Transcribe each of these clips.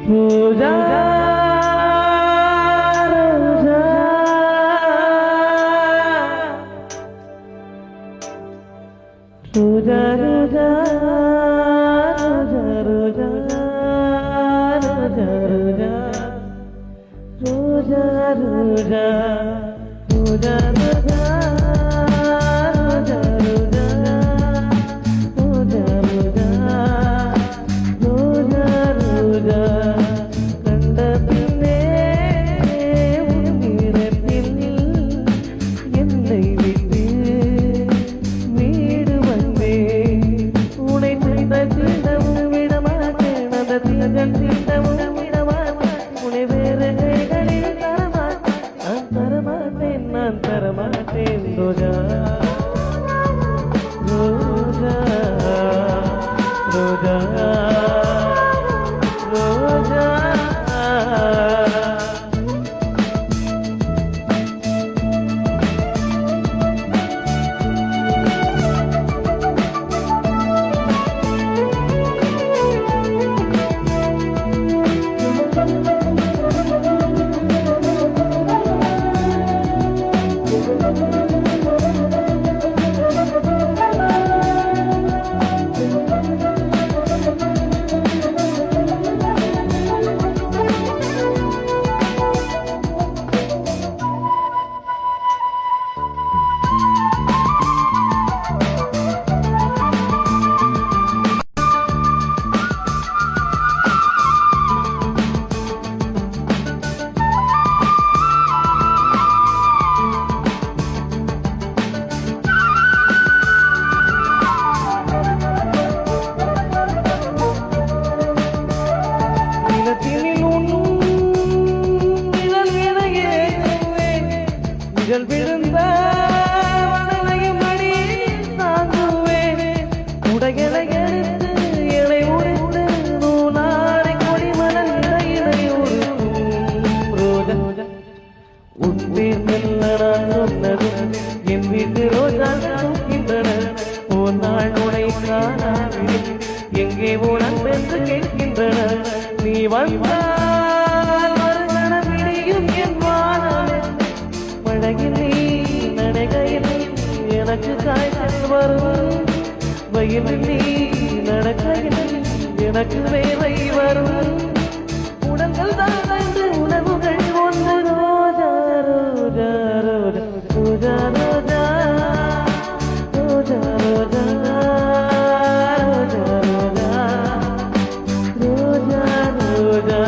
ரோஜா ரோஜா ரோஜா ரோஜா ரோஜா ரோஜா ரோஜா ரோஜா ரோஜா ரோஜா Roja, Roja, Roja, Roja. விழுந்த மணலையும் அடி தாங்குவேன் உடைகளை எடுத்து இலை உடைத்து நூலாரை கொடி மலர் இலை உருக்கும் ரோஜா உன்பேர் மெல்ல நான் சொன்னது என் வீட்டு ரோஜா தூக்கின்றன ஒரு நாள் உடை காணாது எங்கே உடன் என்று கேட்கின்றன நீ வந்தால் மறுகணம் விடியும் என் வானமே மழையில் நீ நடைகையில் எனக்கு காய்ச்சல் வரும் வயலில் நீ நடக்கையில் எனக்கு வேலை வரும் உடல்கள் தான் ஐந்து உணவுகள் ஒன்று ரோஜா ரோஜா ரோஜா ரோஜா ரோஜா ரோஜா ரோஜா ரோஜா ரோஜா ரோஜா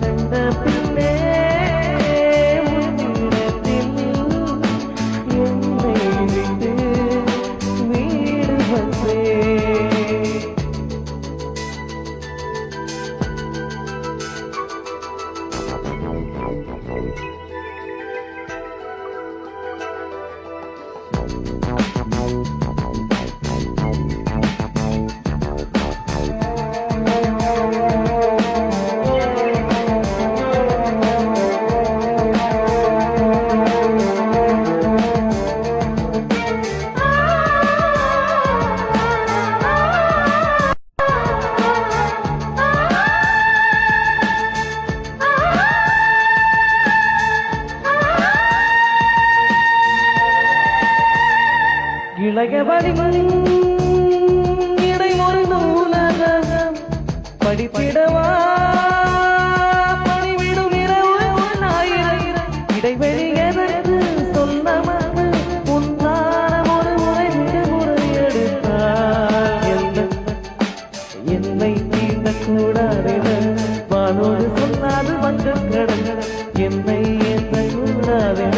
கண்ட பின்னே இளையவரி இடை ஒரு நூலகம் படித்திடவா பணிவிடும் இரவு ஆயிரம் இடைவெளி எதற்கு சொந்தமாக உன்னான ஒரு முறை முறையெடுத்தார் என்னை தீண்டக்கூடாதென வானோடு சொன்னாது வந்து கடந்த என்னை எண்ணக்கூடாதென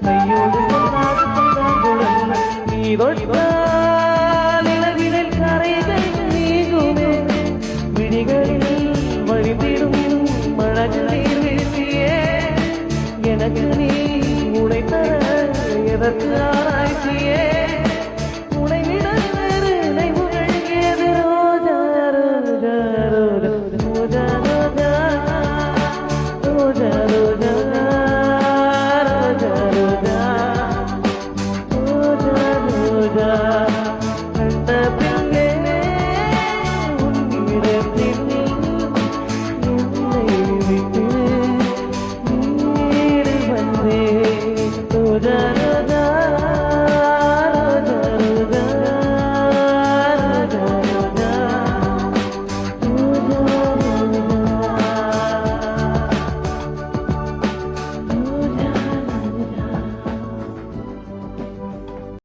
கையோடு சொன்னாது நிலவினில் கரைகள் நீங்குமே விழிகளில் வழிந்திடும் மழகு நீர் வீழ்த்தியே எனக்கு நீ உடைத்தர எதற்கு ஆராய்ச்சியே